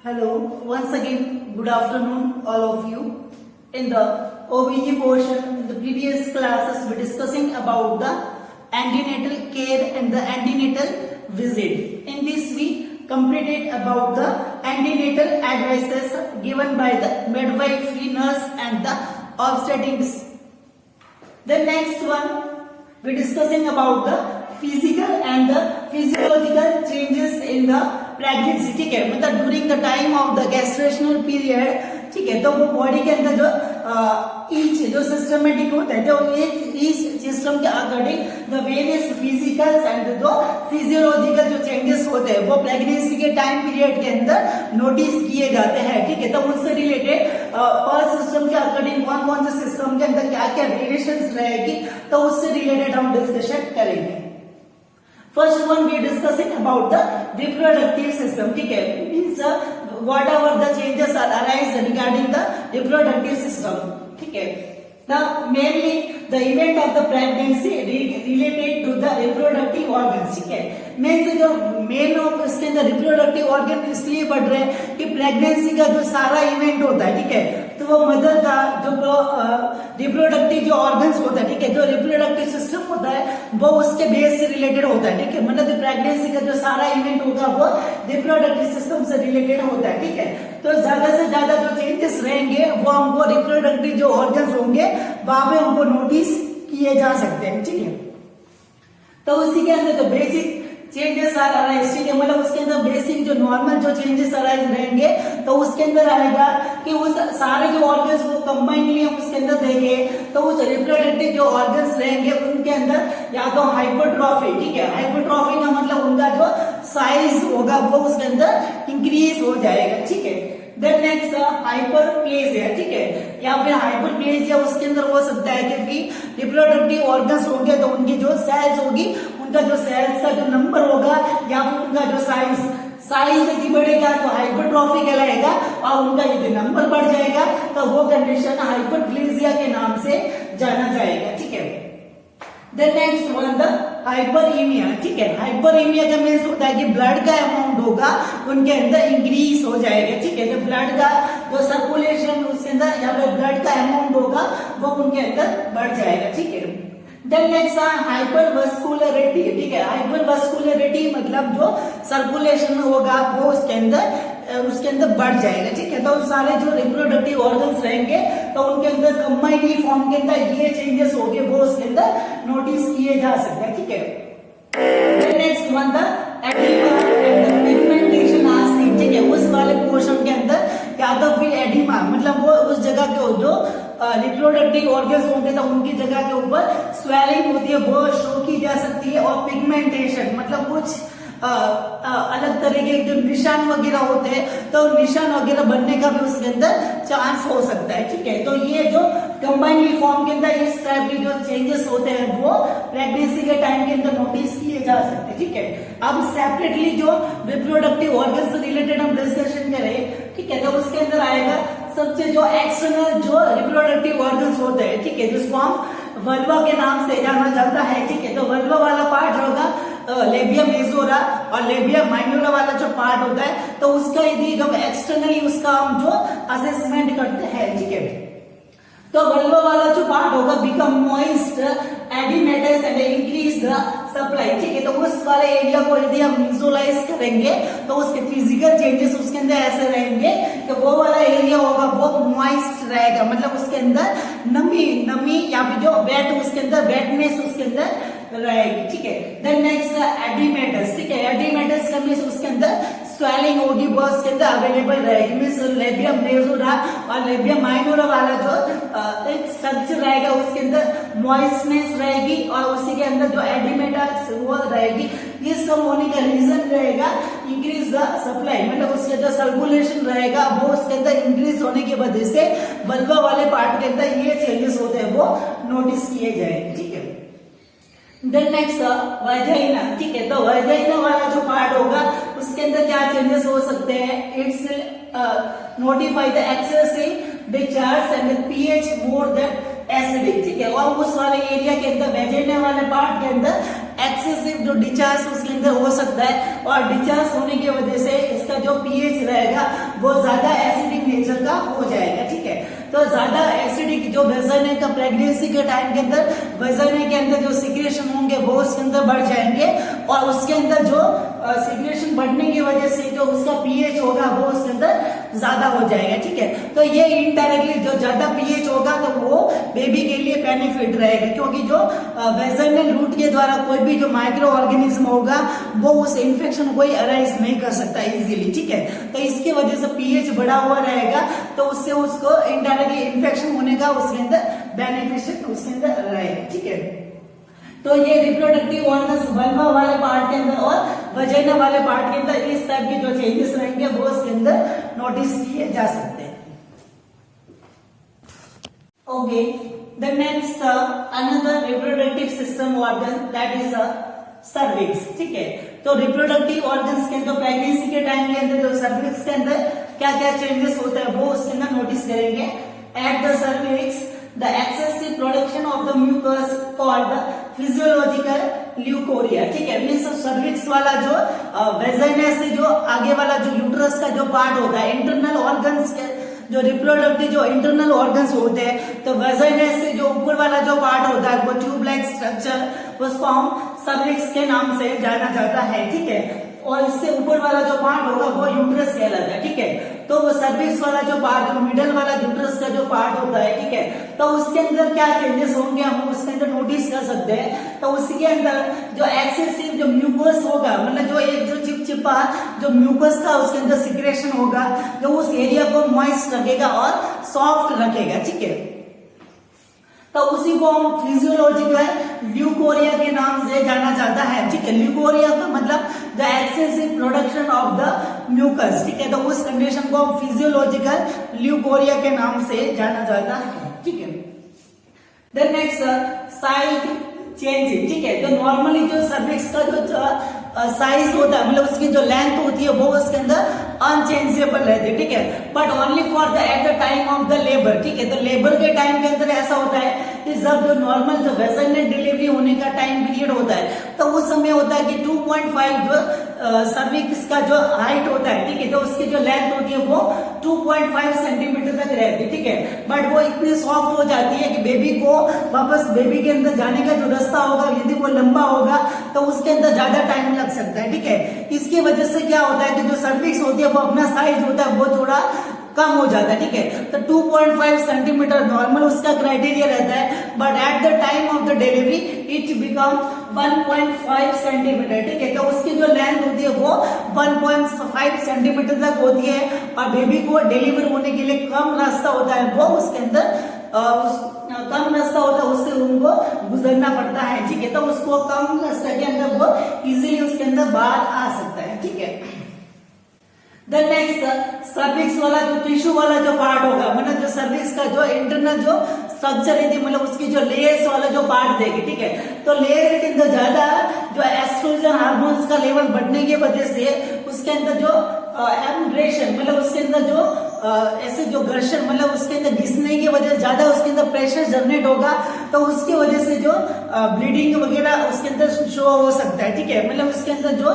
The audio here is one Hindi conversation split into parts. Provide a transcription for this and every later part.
Hello, once again, good afternoon, all of you. In the OBG portion, in the previous classes, we're discussing about the antenatal care and the antenatal visit. In this, we completed about the antenatal advices given by the midwifery nurse and the obstetrician. The next one, we're discussing about the physical and the physiological changes in the pregnancy. ठीक है, मतलब during the time of the gestational period. ठीक है, तो वो बॉडी के अंदर जो ईच जो सिस्टमेटिक होता है, तो इस सिस्टम के according the various physical and जो फिजियोलॉजिकल जो चेंजेस होते हैं वो प्रेगनेंसी के टाइम पीरियड के अंदर नोटिस किए जाते हैं. ठीक है, तो उनसे रिलेटेड पर सिस्टम के अकॉर्डिंग कौन कौन से सिस्टम के अंदर क्या क्या वेरिएशंस रहेगी, तो उससे रिलेटेड हम डिस्कशन करेंगे. First one we discussing about the reproductive system. ठीक है, means whatever the changes are arise regarding the reproductive system. ठीक है, the mainly the event of the pregnancy related to the reproductive organs. ठीक है, मेन से जो मेन ऑफ इसके अंदर रिप्रोडक्टिव ऑर्गन इसलिए बढ़ रहे हैं कि प्रेगनेंसी का जो सारा इवेंट होता है, ठीक है, तो वो मदर का जो रिप्रोडक्टिव जो ऑर्गन्स होता है, ठीक है, जो रिप्रोडक्टिव सिस्टम होता है वो उसके बेस से रिलेटेड होता है. ठीक है, मतलब प्रेगनेंसी का जो सारा इवेंट होगा वो रिप्रोडक्टिव सिस्टम से रिलेटेड होता है. ठीक है, तो ज्यादा से ज्यादा जो चेंजेस रहेंगे वो हमको रिप्रोडक्टिव जो ऑर्गन्स होंगे वहां पे हमको नोटिस किए जा सकते हैं. ठीक है, तो उसी के अंदर जो बेसिक चेंजेस आ रहा है, ठीक है, मतलब उसके अंदर बेसिक जो नॉर्मल जो चेंजेस अराइज रहेंगे तो उसके अंदर आएगा कि उस सारे जो ऑर्गन्स को कंबाइनली हम उसके अंदर देंगे तो उस रिप्रोडक्टिव जो ऑर्गन्स रहेंगे उनके अंदर या तो हाइपरट्रॉफी. ठीक है, हाइपरट्रॉफी का मतलब उनका जो साइज होगा वो उसके अंदर इंक्रीज हो जाएगा. ठीक है, देन नेक्स्ट हाइपरप्लेजिया. ठीक है, या फिर हाइपरप्लेजिया उसके अंदर हो सकता है क्योंकि रिप्रोडक्टिव ऑर्गन्स होंगे तो उनकी जो सेल्स होगी उनका जो सेल्स का जो नंबर होगा या फिर उनका जो साइज यदि बढ़ेगा तो हाइपरट्रॉफी कहलाएगा और उनका यदि नंबर बढ़ जाएगा तो वो कंडीशन हाइपरप्लेजिया के नाम से जाना जाएगा. ठीक है, देन नेक्स्ट वन द हाइपरईमिया. ठीक है, हाइपरईमिया का मीन्स होता है कि ब्लड का अमाउंट होगा उनके अंदर इंक्रीज हो जाएगा. ठीक है, तो ब्लड का जो सर्कुलेशन उसके अंदर या फिर ब्लड का अमाउंट होगा वो उनके अंदर बढ़ जाएगा. ठीक है, देन नेक्स्ट हाइपरवस्कुलरिटी. ठीक है, हाइपरवस्कुलरिटी मतलब जो सर्कुलेशन होगा वो उसके अंदर बढ़ जाएगा. ठीक है, तो सारे जो रिप्रोडक्टिव ऑर्गन्स रहेंगे तो उनके अंदर कंबाइनली फॉर्म के अंदर ये चेंजेस होंगे वो उसके अंदर नोटिस किए जा सकते हैं. ठीक है, then next one the edema and pigmentation asking. ठीक है, उस वाले पोर्शन के अंदर या तो फिर एडिमा मतलब वो उस जगह के जो रिप्रोडक्टिव ऑर्गन्स होंगे तो उनकी जगह के ऊपर स्वेलिंग होती है वो शो की जा सकती है. और पिगमेंटेशन मतलब कुछ अलग तरीके के जो निशान वगैरह होते हैं तो निशान वगैरह बनने का भी उसके अंदर चांस हो सकता है. ठीक है, तो ये जो कंबाइनली फॉर्म के अंदर इस टाइप के जो चेंजेस होते हैं वो प्रेगनेंसी के टाइम के अंदर नोटिस किए जा सकते हैं. ठीक है, अब सेपरेटली जो रिप्रोडक्टिव ऑर्गन से रिलेटेड हम डिस्कशन करें, ठीक है, तो उसके अंदर आएगा सबसे जो एक्सटर्नल जो रिप्रोडक्टिव ऑर्गन्स होते हैं. ठीक है, जिसको हम वल्वा के नाम से जाना जाता है. ठीक है, तो वल्वा वाला पार्ट होगा लेबिया मेजोरा और लेबिया माइनोरा वाला जो पार्ट होता है तो उसका यदि हम एक्सटर्नली उसका हम जो असेसमेंट करते हैं. ठीक है, तो वल्वा वाला जो पार्ट होगा become moist edematous and increase the supply. ठीक है, तो उस वाले एरिया को यदि हम विजुअलाइज करेंगे तो उसके फिजिकल चेंजेस उसके अंदर ऐसे रहेंगे कि वो वाला एरिया होगा वो मॉइस्ट रहेगा, मतलब उसके अंदर नमी या फिर जो वेट उसके अंदर वेटनेस उसके अंदर रहेगी. ठीक है, देन नेक्स्ट एडिमेटस. ठीक है, एडिमेटस का मीन्स उसके अंदर स्वेलिंग होगी वो उसके अंदर अवेलेबल रहेगी. मीन्स लेबिया मेजोरा और लेबिया माइनोरा वाला जो एक स्ट्रक्चर रहेगा उसके अंदर मॉइस्टनेस रहेगी और उसी के अंदर जो एडिमेटस वो रहेगी. ये सब होने का रीजन रहेगा इंक्रीज द सप्लाई, मतलब उसके जो सर्कुलेशन रहेगा वो उसके अंदर इंक्रीज होने की वजह से वल्वा वाले पार्ट के अंदर ये चेंजेस होते हैं वो नोटिस किए जाएंगे. ठीक है, देन नेक्स्ट वाजाइना. ठीक है, तो वाजाइना वाला जो पार्ट होगा उसके अंदर क्या चेंजेस हो सकते हैं. It's notify the excessive discharge and pH more than acidic, ठीक है। और उस वाले एरिया के अंदर वेजाइना वाले पार्ट के अंदर एक्सेसिव जो डिस्चार्ज उसके अंदर हो सकता है, और डिस्चार्ज होने की वजह से इसका जो पीएच रहेगा वो ज्यादा एसिडिक नेचर का हो जाएगा, ठीक है। तो ज्यादा एसिडिक जो वेजाइना का प्रेगनेंसी के टाइम के अंदर वेजाइना के अंदर जो सिक्रेशन होंगे वो उसके अंदर बढ़ जाएंगे, और उसके अंदर जो सिक्रेशन बढ़ने की वजह से जो उसका पीएच होगा वो उसके अंदर ज्यादा हो जाएगा, ठीक है। तो ये इनडायरेक्टली जो ज्यादा पीएच होगा तो वो बेबी के लिए बेनिफिट रहेगा, क्योंकि जो वेजाइनल रूट के द्वारा कोई भी जो माइक्रो ऑर्गेनिज्म होगा वो उस इन्फेक्शन को अराइज नहीं कर सकता इजीली, ठीक है। तो इसकी वजह से पीएच बढ़ा हुआ रहेगा, तो उससे उसको इनडायरेक्टली इन्फेक्शन होने का उसके अंदर बेनिफिशियल उसके अंदर रहेगा, ठीक है। तो ये रिप्रोडक्टिव ऑर्गन्स वल्वा वाले पार्ट के अंदर और वजाइना वाले पार्ट के अंदर इस टाइप के जो चेंजेस रहेंगे वो उसके अंदर नोटिस किए जा सकते हैं। Okay, the next another reproductive system organ that is cervix, ठीक है। तो रिप्रोडक्टिव ऑर्गन्स के अंदर प्रेगनेंसी के टाइम के अंदर जो सर्विक्स के अंदर क्या क्या चेंजेस होता है वो उसके अंदर नोटिस करेंगे। At the cervix the excessive production of the mucus called the physiological leucorrhoea, ठीक है। मीन्स सर्विक्स वाला जो वेजाइना से जो आगे वाला जो यूट्रस का जो पार्ट होता है, इंटरनल ऑर्गन्स के जो रिप्रोडक्टिव जो इंटरनल ऑर्गन्स होते हैं, तो वेजाइना से जो ऊपर वाला जो पार्ट होता है वो ट्यूब लाइक स्ट्रक्चर उसको हम सर्विक्स के नाम से जाना जाता है, ठीक है। और इससे ऊपर वाला जो पार्ट होगा वो यूट्रस कहलाता है, ठीक है। तो वो सर्विक्स वाला जो पार्ट जो मिडल वाला यूट्रस का जो पार्ट होता है, ठीक है, तो उसके अंदर क्या चेंजेस होंगे हम उसके अंदर नोटिस कर सकते हैं। तो उसके अंदर जो एक्सेसिव जो म्यूकस होगा, मतलब जो एक जो चिपचिपा जो म्यूकस था उसके अंदर सिक्रेशन होगा जो उस एरिया को मॉइस्ट रखेगा और सॉफ्ट रखेगा, ठीक है। तो उसी को हम फिजियोलॉजिकल ल्यूकोरिया के नाम से जाना जाता है, ठीक है। ल्यूकोरिया का मतलब the excessive production of the mucus, ठीक है। तो उस कंडीशन को हम फिजियोलॉजिकल ल्यूकोरिया के नाम से जाना जाता है, ठीक है। देन नेक्स्ट साइज चेंज, ठीक है। तो नॉर्मली जो सर्विक्स का जो साइज होता है, मतलब उसकी जो लेंथ होती है वो उसके अंदर अनचेंजेबल रहती है, ठीक है। But only for the eight the time of the labour, ठीक है। तो लेबर के टाइम के अंदर ऐसा होता है कि जब जो नॉर्मल जो वेजाइनल डिलीवरी होने का टाइम पीरियड होता है तो उस समय होता है कि 2.5 जो सर्विक्स का जो हाइट होता है, ठीक है, तो उसकी जो लेंथ होती है वो 2.5 सेंटीमीटर तक रहती है, ठीक है। बट वो इतनी सॉफ्ट हो जाती है कि बेबी को वापस बेबी के अंदर जाने का जो रास्ता होगा यदि वो लंबा होगा तो उसके अंदर ज्यादा टाइम लग सकता है, ठीक है। इसकी वजह से क्या होता है कि जो सर्विक्स होती है वो अपना साइज होता है वो थोड़ा कम हो जाता है, ठीक है। तो 2.5 सेंटीमीटर नॉर्मल उसका क्राइटेरिया रहता है, but at the time of the delivery it become 1.5 centimetre, ठीक है। तो उसकी जो लेंथ होती है वो 1.5 सेंटीमीटर तक होती है, और बेबी को डिलीवर होने के लिए कम रास्ता होता है वो उसके अंदर कम रास्ता होता है उससे उनको गुजरना पड़ता है, ठीक है। तो उसको कम रास्ते के अंदर वो इजीली उसके अंदर बाहर आ सकता है, ठीक है। देन नेक्स्ट सर्विक्स वाला जो टिश्यू वाला जो पार्ट होगा, मतलब जो सर्विक्स का जो इंटरनल जो स्ट्रक्चर है, मतलब उसकी जो लेयर्स वाला जो पार्ट देगी, ठीक है। तो लेयर के अंदर ज्यादा जो एस्ट्रोजन हार्मोन्स का लेवल बढ़ने की वजह से उसके अंदर जो एम्ब्रेशन, मतलब उसके अंदर जो ऐसे जो घर्षण, मतलब उसके अंदर घिसने की वजह से ज्यादा उसके अंदर प्रेशर जनरेट होगा, तो उसकी वजह से जो ब्लीडिंग वगैरह उसके अंदर शो हो सकता है, ठीक है। मतलब उसके अंदर जो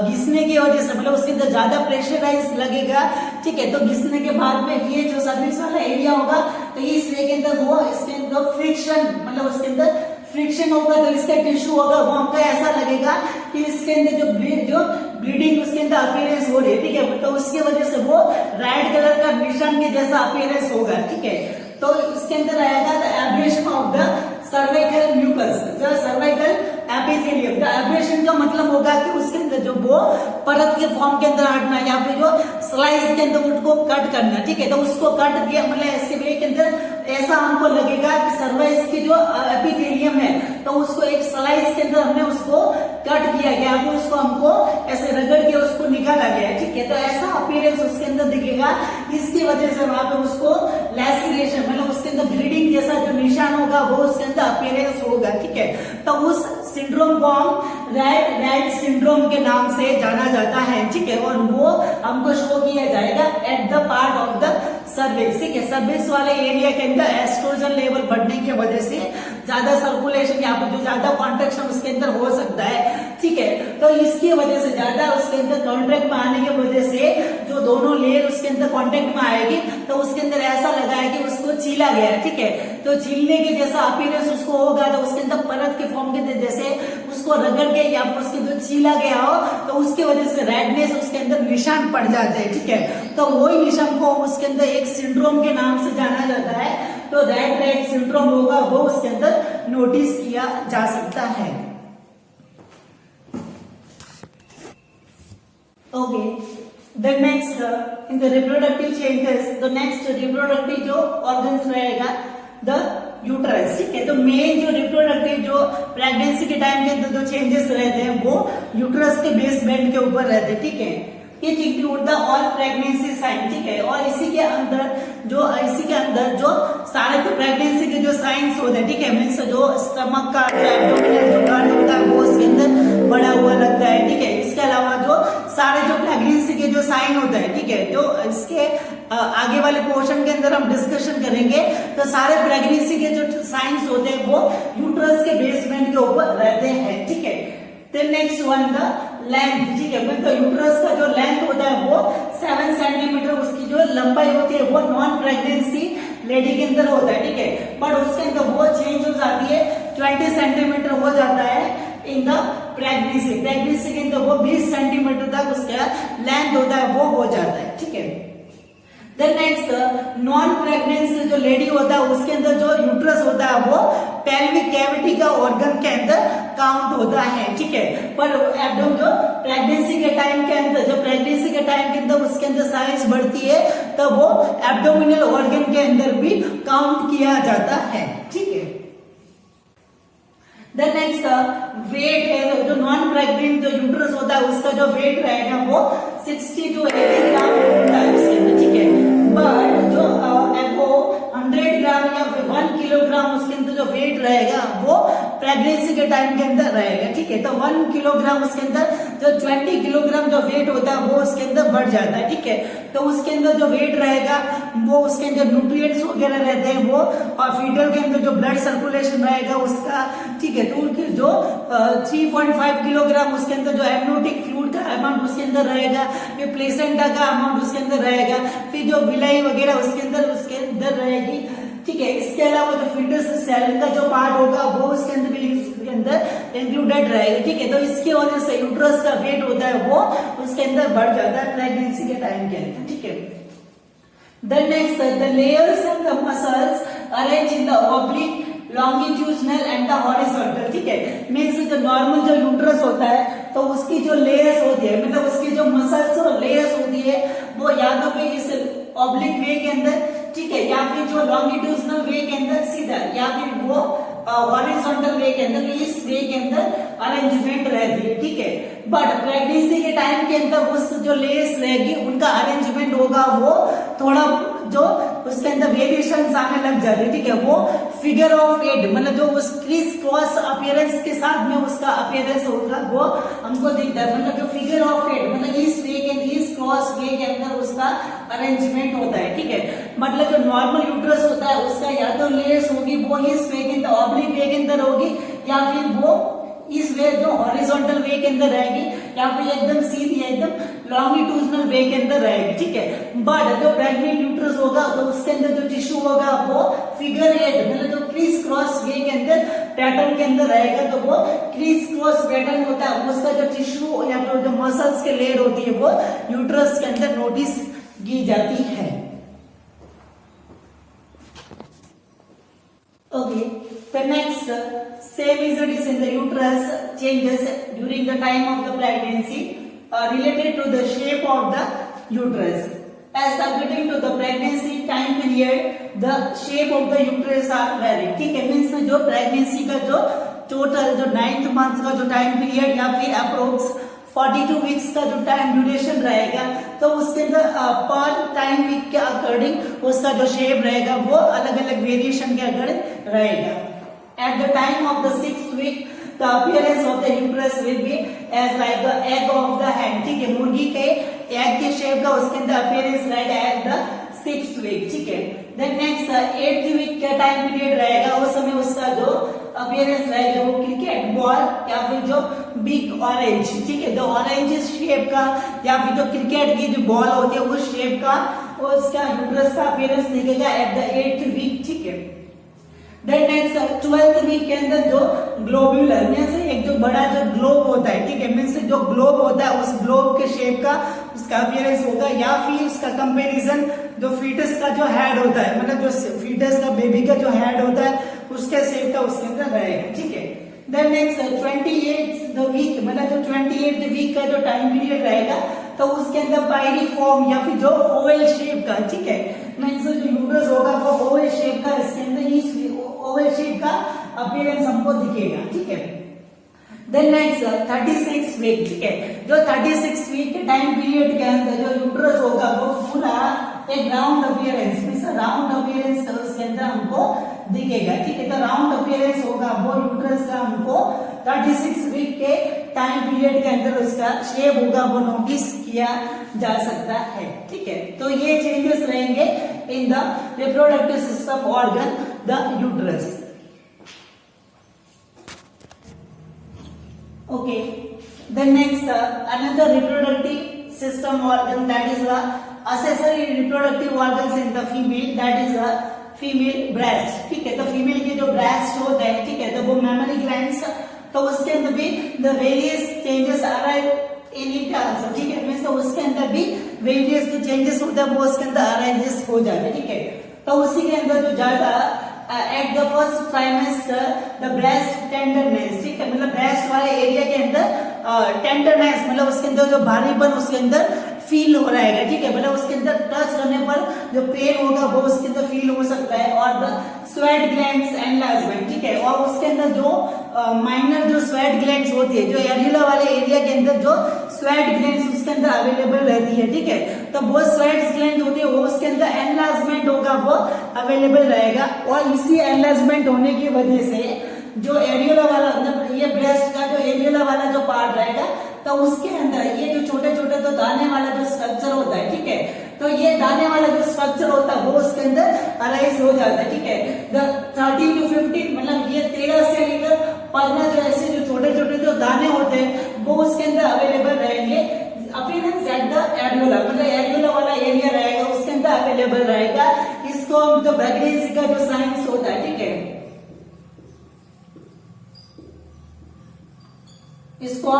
घिसने की वजह से, मतलब उसके अंदर ज्यादा प्रेशराइज लगेगा, ठीक है। तो घिसने के बाद में ये जो सर्विक्स वाला एरिया होगा तो इस वे के अंदर वो इसके अंदर फ्रिक्शन, मतलब उसके अंदर फ्रिक्शन होगा तो इसका टिश्यू होगा वो हमको ऐसा लगेगा कि इसके अंदर जो ब्लीडिंग उसके अंदर अपीयरेंस हो रही है, ठीक है। तो उसकी वजह से वो रेड कलर का निशान के जैसा अपीयरेंस होगा, ठीक है। तो इसके अंदर आएगा the abrasion of the cervical mucus, the cervical epithelium. The abrasion का मतलब होगा कि उसके अंदर जो वो परत के फॉर्म के अंदर हटना या फिर जो स्लाइस के अंदर उसको कट करना, ठीक है। तो उसको कट किया, मतलब ऐसे वे के अंदर ऐसा हमको लगेगा कि सर्वाइस की जो एपिथेलियम है तो उसको एक स्लाइस के अंदर हमने उसको कट किया गया, फिर उसको हमको ऐसे रगड़ के उसको निकाला गया, ठीक है। तो ऐसा अपीयरेंस उसके अंदर दिखेगा, इसकी वजह से वहां पे उसको लैसिरेशन, मतलब उसके अंदर ब्लीडिंग जैसा जो निशान होगा वो उसके अंदर अपीयरेंस होगा, ठीक है। तो उस सिंड्रोम को हम रेड सिंड्रोम के नाम से जाना जाता है, ठीक है। और वो हमको शो किया जाएगा at the part of the cervix, ठीक है। सर्विक्स वाले एरिया के अंदर एस्ट्रोजन लेवल बढ़ने की वजह से ज्यादा सर्कुलेशन या फिर जो ज्यादा कॉन्ट्रैक्शन उसके अंदर हो सकता है, ठीक है। तो इसकी वजह से ज्यादा उसके अंदर कॉन्ट्रैक्ट में आने की वजह से जो दोनों लेयर उसके अंदर कॉन्ट्रैक्ट में आएगी तो उसके अंदर ऐसा लगा है कि उसको छीला गया है, ठीक है। तो छीलने के जैसा अपीयरेंस उसको होगा, तो उसके अंदर परत के फॉर्म के जैसे उसको रगड़ के या फिर उसके जो छीला गया हो तो उसकी वजह से रेडनेस उसके अंदर निशान पड़ जाते हैं, ठीक है। तो वही निशान को उसके अंदर एक सिंड्रोम के नाम से जाना जाता है। तो रेड सिंड्रोम होगा वो उसके अंदर नोटिस किया जा सकता है। Okay, the next in the reproductive changes, the next reproductive जो ऑर्गन्स रहेगा द यूट्रस, ठीक है। तो मेन जो रिप्रोडक्टिव जो प्रेगनेंसी के टाइम के अंदर जो चेंजेस रहते हैं वो यूट्रस के बेसमेंट के ऊपर रहते हैं, ठीक है। It include the all pregnancy sign, ठीक है। और इसी के अंदर जो सारे जो प्रेगनेंसी के जो साइंस होते हैं, ठीक है, मीन्स जो स्टमक का जो एब्डोमिनल जो गर्ल होता है वो उसके अंदर बड़ा हुआ लगता है, ठीक है। इसके अलावा जो सारे जो प्रेगनेंसी के जो साइन होते हैं, ठीक है, जो इसके आगे वाले पोर्शन के अंदर हम डिस्कशन करेंगे। तो सारे प्रेगनेंसी के जो साइंस होते हैं वो यूट्रस के बेसमेंट के ऊपर रहते हैं, ठीक है। तो नेक्स्ट वन द लेंथ, ठीक है। मतलब यूट्रस का जो लेंथ होता है वो 7 सेंटीमीटर उसकी जो लंबाई होती है वो नॉन प्रेगनेंसी लेडी के अंदर होता है, ठीक है। बट उसके अंदर वो चेंज हो जाती है 20 सेंटीमीटर हो जाता है इन द प्रेगनेंसी के अंदर वो 20 सेंटीमीटर तक उसका लेंथ होता है वो हो जाता है, ठीक है। देन नेक्स्ट नॉन प्रेगनेंसी जो लेडी होता है उसके अंदर जो यूट्रस होता है वो पेल्विक कैविटी का ऑर्गन के अंदर काउंट होता है, ठीक है। पर एब्डोमेन जो प्रेगनेंसी के टाइम के अंदर उसके अंदर साइज बढ़ती है तो वो एब्डोमिनल ऑर्गन के अंदर भी काउंट किया जाता है, ठीक है। देन नेक्स्ट वेट है, जो नॉन प्रेग्नेंट जो यूट्रस होता है उसका जो वेट रहेगा वो 60 to 80 ग्राम होता है उसके अंदर, ठीक है। बट जो एबो 100 ग्राम या 1 किलोग्राम उसके अंदर जो वेट रहेगा वो प्रेगनेंसी के टाइम के अंदर रहेगा, ठीक है। तो 1 किलोग्राम उसके अंदर जो 20 किलोग्राम जो वेट होता है वो उसके अंदर बढ़ जाता है, ठीक है। तो उसके अंदर जो वेट रहेगा वो उसके अंदर न्यूट्रिएंट्स वगैरह रहते हैं वो, और फीडर के अंदर जो ब्लड सर्कुलेशन रहेगा उसका, ठीक है। तो उनके जो 3.5 किलोग्राम उसके अंदर जो एमनियोटिक फ्लूइड का अमाउंट उसके अंदर रहेगा, फिर प्लेसेंटा का अमाउंट उसके अंदर रहेगा, फिर जो विलाई वगैरह उसके अंदर रहेगी, ठीक है। इसके अलावा जो फीटस सेल का जो पार्ट होगा वो उसके अंदर इंक्लूडेड रहेगा, ठीक है। तो इसकी वजह से यूट्रस का वेट होता है वो उसके अंदर बढ़ जाता है प्रेगनेंसी के टाइम के अंदर, ठीक है। Then next, the layers and the muscles arranged in the oblique, longitudinal and the horizontal, ठीक है। मीन्स जो नॉर्मल जो यूट्रस होता है तो उसकी जो लेयर्स होती है, मतलब उसकी जो मसल्स और लेयर्स होती है वो या तो फिर इस ऑब्लिक वे के अंदर, ठीक है, या फिर जो लॉन्गिट्यूडनल वे के अंदर सीधा, या फिर वो हॉरिजॉन्टल वे के अंदर, इस वे के अंदर अरेंजमेंट रहती है, ठीक है। बट प्रेगनेंसी के टाइम के अंदर उस जो लेयर्स रहेगी उनका अरेंजमेंट होगा वो थोड़ा जो उसके अंदर वेरिएशन आने लग जाती है, ठीक है। वो फिगर ऑफ 8 मतलब जो उस क्रिस क्रॉस अपीयरेंस के साथ में उसका अपीयरेंस होगा वो हमको दिखता है, मतलब जो फिगर ऑफ 8 मतलब इस वे के अंदर, इस क्रॉस वे के अंदर उसका अरेंजमेंट होता है, ठीक है। मतलब जो नॉर्मल यूट्रस होता है उसका या तो लेयर्स होगी वो इस वे के अंदर ऑब्लिक वे के अंदर होगी, या फिर वो इस वे जो हॉरिजॉन्टल वे के अंदर रहेगी, या फिर एकदम सीधी एकदम लॉन्गिट्यूडनल वे के अंदर रहेगी, ठीक है। बट जो प्रेग्नेंट यूट्रस होगा तो उसके अंदर जो टिश्यू होगा वो फिगर 8 मतलब जो क्रिस क्रॉस वे के अंदर पैटर्न के अंदर रहेगा। तो वो क्रिस क्रॉस पैटर्न होता है, उसका जो टिश्यू या फिर जो मसल्स के लेयर होती है वो यूट्रस के अंदर नोटिस की जाती है। Okay, the next same as it is in the uterus changes during the time of the pregnancy related to the shape of the uterus. As subjecting to the pregnancy time period, the shape of the uterus are varied. ठीक है, मीन्स जो प्रेगनेंसी का जो टोटल जो 9th मंथ का जो टाइम पीरियड या फिर अप्रोक्स 42 वीक्स का जो टाइम ड्यूरेशन रहेगा तो उसके अंदर पर टाइम वीक के अकॉर्डिंग उसका जो शेप रहेगा वो अलग अलग वेरिएशन के अकॉर्डिंग रहेगा। At the time of the 6th week the appearance of the uterus will be as like the egg of the hand, ठीक है, मुर्गी के एग के शेप का उसके अंदर अपीयरेंस रहेगा एज द 6th वीक, ठीक है। देन नेक्स्ट 8th वीक का टाइम पीरियड रहेगा, उस समय उसका जो अपीयरेंस रहेगा वो क्रिकेट बॉल या फिर जो बिग ऑरेंज, ठीक है, द ऑरेंज शेप का या फिर जो क्रिकेट की जो बॉल होती है उस शेप का उसका यूट्रस का अपीयरेंस दिखेगा एट द 8th वीक, ठीक है। देन नेक्स्ट 12th वीक के अंदर जो ग्लोब्यूलर मींस एक जो बड़ा जो ग्लोब होता है, ठीक है, मींस जो ग्लोब होता है उस ग्लोब के शेप का उसका अपीयरेंस होगा, या फिर उसका कंपैरिजन जो फीटस का जो हेड होता है, मतलब जो फीटस का बेबी का जो हेड होता है उसके शेप का उसके अंदर रहेगा, ठीक है। देन नेक्स्ट 28th वीक मतलब जो 28th वीक का जो टाइम पीरियड रहेगा तो उसके अंदर पायरिफॉर्म या फिर जो ओवल शेप का, ठीक है, मींस जो यूट्रस होगा वो ओवल शेप का, इसके अंदर इस ओवल शेप का अपीयरेंस हमको दिखेगा, ठीक है। देन नेक्स्ट 36 वीक, ठीक है, जो 36 वीक के टाइम पीरियड के अंदर जो यूट्रस होगा वो पूरा एक round appearance means round appearance उसके अंदर हमको दिखेगा, ठीक है। तो राउंड अपीयरेंस होगा वो यूट्रस का हमको 36 वीक के टाइम पीरियड के अंदर उसका शेप होगा वो नोटिस किया जा सकता है, ठीक है। तो ये चेंजेस रहेंगे in the reproductive system organ the uterus. Okay, then next another reproductive system organ, that is the accessory reproductive organs in the female, that is the female breast, ठीक है। तो फीमेल के जो ब्रेस्ट होता है, ठीक है, तो वो मेमरी ग्लैंड्स, तो उसके अंदर भी the various changes arrive in it also, ठीक है, मींस उसके अंदर भी वेरियस जो चेंजेस होता है वो उसके अंदर अराइजेस हो जाते हैं, ठीक है। तो उसी के अंदर जो ज्यादा at the first trimester the breast tenderness, ठीक है, मतलब ब्रेस्ट वाले एरिया के अंदर टेंडरनेस मतलब उसके अंदर जो भारीपन उसके अंदर फील हो रहा है, ठीक है, मतलब उसके अंदर टच करने पर जो पेन होगा वो उसके अंदर फील हो सकता है। और द स्वेट ग्लैंड्स एनलार्जमेंट, ठीक है, और उसके अंदर जो माइनर जो स्वेट ग्लैंड्स होती है, जो एरियोला वाले एरिया के अंदर जो स्वेट ग्लैंड्स उसके अंदर अवेलेबल रहती है, ठीक है, तो वो स्वेट ग्लैंड होती है वो उसके अंदर एनलार्जमेंट होगा वो अवेलेबल रहेगा। और इसी एनलार्जमेंट होने की वजह से जो एरियोला वाला मतलब ये ब्रेस्ट का जो एरियोला वाला जो पार्ट रहेगा तो उसके अंदर ये जो छोटे छोटे तो दाने वाला जो स्ट्रक्चर होता है, ठीक है, तो ये दाने वाला जो स्ट्रक्चर होता है वो उसके अंदर अराइज हो जाता है, ठीक है। द 13 to 15 मतलब ये 13 से लेकर 15 जो ऐसे जो छोटे छोटे जो दाने होते हैं वो उसके अंदर अवेलेबल रहेंगे। अपीयरेंस एट द एरियोला मतलब एरियोला वाला एरिया रहेगा उसके अंदर अवेलेबल रहेगा। इसको जो प्रेगनेंसी का जो साइंस होता है, ठीक है, इसको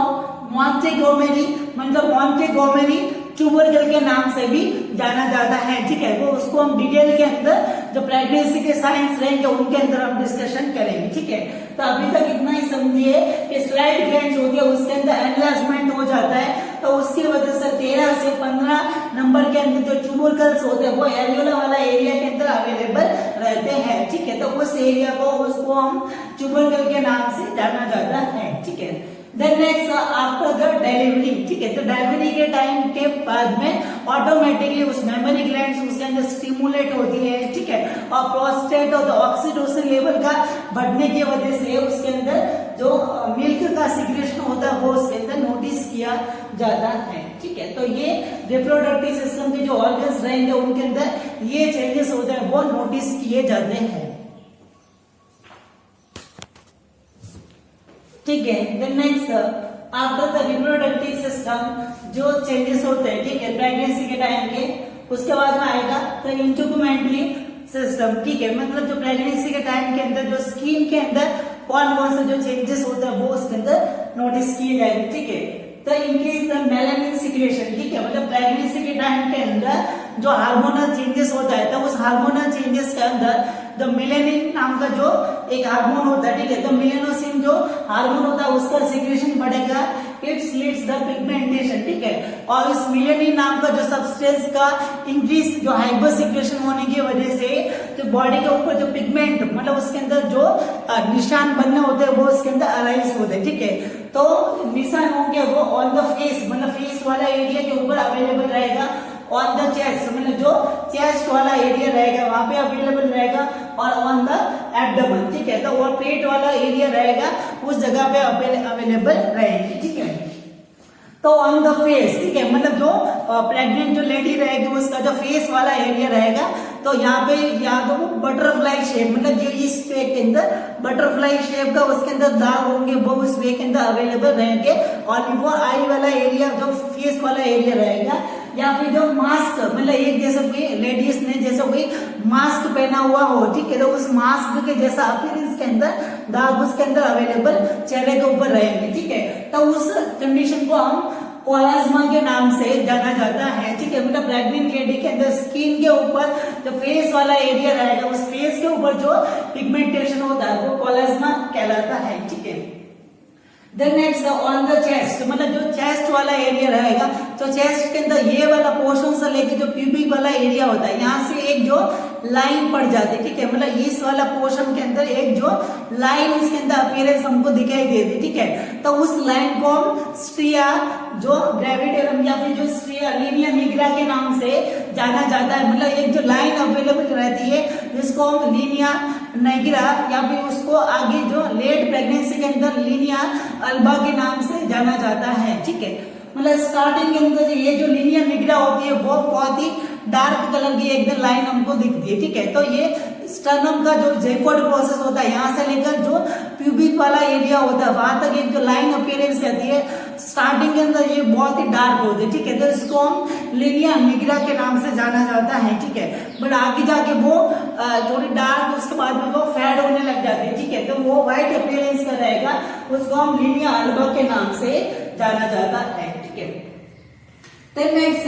मॉन्टेगोमेरी मतलब मॉन्टेगोमेरी ट्यूबरकल के नाम से भी जाना जाता है, ठीक है। वो उसको हम डिटेल के अंदर जो प्रेगनेंसी के साइंस रहेंगे उनके अंदर हम डिस्कशन करेंगे, ठीक है। तो अभी तक इतना ही समझिए कि स्वेट ग्लैंड्स होती है उसके अंदर एनलार्जमेंट हो जाता है तो उसकी वजह से 13 से 15 नंबर के अंदर जो ट्यूबरकल्स होते हैं वो एरियोला वाला एरिया के अंदर अवेलेबल रहते हैं, ठीक है। तो उस एरिया को उसको हम ट्यूबरकल के नाम से जाना जाता है, ठीक है। Then next after the delivery, ठीक है, तो डिलीवरी के टाइम के बाद में ऑटोमेटिकली उस मेमरी ग्लैंड्स उसके अंदर स्टिमुलेट होती है, ठीक है, और प्रोस्टेट और ऑक्सीटोसिन लेवल का बढ़ने की वजह से उसके अंदर जो मिल्क का सिक्रेशन होता है वो उसके अंदर नोटिस किया जाता है, ठीक है। तो ये रिप्रोडक्टिव सिस्टम के जो ऑर्गन्स रहेंगे उनके अंदर ये चेंजेस होते हैं वो नोटिस किए जाते हैं, ठीक है। Then next after the reproductive system जो चेंजेस होते हैं, ठीक है, प्रेगनेंसी के टाइम के, उसके बाद में आएगा तो इंट्रामेटरी सिस्टम, ठीक है, मतलब जो प्रेगनेंसी के टाइम के अंदर जो स्किन के अंदर कौन कौन से जो चेंजेस होते हैं वो उसके अंदर नोटिस किए जाएंगे, ठीक है। तो इंक्रीज द मेलानिन सिक्रेशन, ठीक है, मतलब प्रेगनेंसी के टाइम के अंदर जो हार्मोनल चेंजेस होता है तो उस हार्मोनल चेंजेस के अंदर द मेलानिन नाम का जो एक हार्मोन होता है, ठीक है, तो मेलानोसिन जो हार्मोन होता है उसका सिक्रेशन बढ़ेगा, इट्स लीड्स द पिगमेंटेशन, ठीक है। और इस मेलानिन नाम का जो सब्सटेंस का इंक्रीज जो हाइपर सिक्रेशन होने की वजह से जो बॉडी के ऊपर जो पिगमेंट मतलब उसके अंदर जो निशान बनने होते हैं वो उसके अंदर अराइज होते हैं, ठीक है। तो निशान होंगे वो ऑन द फेस मतलब फेस वाला एरिया के ऊपर अवेलेबल रहेगा ऑन द चेस्ट, मतलब जो चेस्ट वाला एरिया रहेगा वहां पे अवेलेबल रहेगा, और ऑन द एब्डोमेन, ठीक है, तो वो पेट वाला एरिया रहेगा उस जगह पे अवेलेबल रहेगी, ठीक है। तो ऑन द फेस, ठीक है, मतलब जो प्रेग्नेंट जो लेडी रहेगी उसका जो फेस वाला एरिया रहेगा, तो यहाँ पे या तो वो बटरफ्लाई शेप, मतलब जो इस वे के अंदर बटरफ्लाई शेप का उसके अंदर दाग होंगे वो उस वे के अंदर अवेलेबल रहेंगे, और बिफोर आई वाला एरिया जो फेस वाला एरिया रहेगा, या फिर जो मास्क, मतलब एक जैसे कोई लेडीज ने जैसे कोई मास्क पहना हुआ हो, ठीक है, तो उस मास्क के जैसा अपीयरेंस के अंदर दाग उसके अंदर अवेलेबल चेहरे के ऊपर रहेंगे, ठीक है। तो उस कंडीशन को हम कोलाज्मा के नाम से जाना जाता है, ठीक है, मतलब प्रेग्नेंट लेडी के अंदर स्किन के ऊपर जो फेस वाला एरिया रहेगा उस फेस के ऊपर जो पिगमेंटेशन होता है वो कोलाज्मा कहलाता है, ठीक है। Then next on the chest, मतलब जो चेस्ट वाला एरिया रहेगा, तो चेस्ट के अंदर ये वाला पोर्शन से लेके जो प्यूबिक वाला एरिया होता है यहाँ से एक जो लाइन पड़ जाती है, ठीक है, मतलब इस वाला पोर्शन के अंदर एक जो लाइन इसके अंदर अपीयरेंस हमको दिखाई देती, ठीक है, तो उस लाइन को हम स्ट्रिया जो ग्रेविडेरम या फिर जो स्ट्रिया लीनिया निग्रा के नाम से जाना जाता है, मतलब एक जो लाइन अवेलेबल रहती है जिसको हम लीनिया निग्रा या फिर उसको आगे जो लेट प्रेगनेंसी के अंदर लीनिया अल्बा के नाम से जाना जाता है, ठीक है। मतलब स्टार्टिंग के अंदर ये जो लीनिया निग्रा होती है वो बहुत ही डार्क कलर की एकदम लाइन हमको दिखती है, ठीक है, तो ये स्टर्नम का जो ज़ाइगोट प्रोसेस होता है यहाँ से लेकर जो प्यूबिक वाला एरिया होता है वहां तक एक जो लाइन अपीयरेंस रहती है स्टार्टिंग के अंदर ये बहुत ही डार्क होती है, ठीक है, तो इसको हम लीनिया निग्रा के नाम से जाना जाता है, ठीक है, बट आगे जाके वो थोड़ी डार्क उसके बाद में वो फेड होने लग जाती है, ठीक है, तो वो व्हाइट अपीयरेंस का रहेगा, उसको हम लीनिया अल्बा के नाम से जाना जाता है, ठीक है। Then next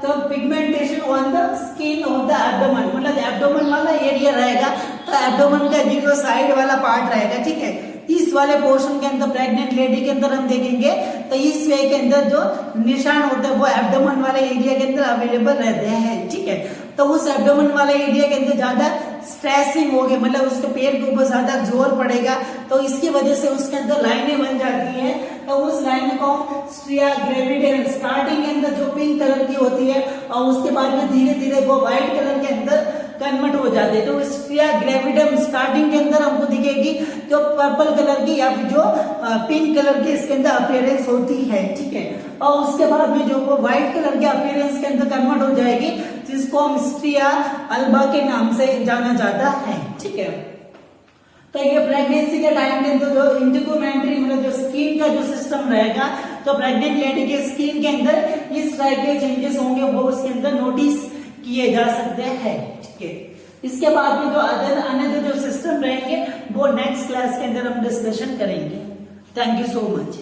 the pigmentation on the skin of the abdomen, मतलब एब्डोमेन वाला एरिया रहेगा, तो एब्डोमेन का जो साइड वाला पार्ट रहेगा, ठीक है, इस वाले पोर्शन के अंदर प्रेग्नेंट लेडी के अंदर हम देखेंगे तो इस वे के अंदर जो निशान होता है वो एब्डोमेन वाले एरिया के अंदर अवेलेबल रहते हैं, ठीक है, तो उस एब्डोमेन वाले एरिया के अंदर ज्यादा स्ट्रेसिंग होगी, मतलब उसके पेट के ऊपर ज्यादा जोर पड़ेगा, तो इसकी वजह से उसके अंदर लाइनें बन जाती हैं, तो उस लाइन को स्ट्रिया ग्रेविडेरम स्टार्टिंग के अंदर जो पिंक कलर की होती है और उसके बाद में धीरे धीरे वो व्हाइट कलर के अंदर कन्वर्ट हो जाते हैं, तो स्ट्रिया ग्रेविडम स्टार्टिंग के अंदर हमको दिखेगी जो पर्पल कलर की या फिर जो पिंक कलर की इसके अंदर अपीयरेंस होती है, ठीक है, और उसके बाद में जो वो व्हाइट कलर के अपीयरेंस के अंदर कन्वर्ट हो जाएगी जिसको हम स्ट्रिया अल्बा के नाम से जाना जाता है, ठीक है। तो ये प्रेगनेंसी के टाइम के अंदर जो इंटिगुमेंट्री मतलब जो स्किन का जो सिस्टम रहेगा, तो प्रेग्नेंट लेडी के स्किन के अंदर इस टाइप के चेंजेस होंगे वो उसके अंदर नोटिस किए जा सकते हैं, ठीक है। इसके बाद में जो अनदर जो सिस्टम रहेंगे वो नेक्स्ट क्लास के अंदर हम डिस्कशन करेंगे। Thank you so much.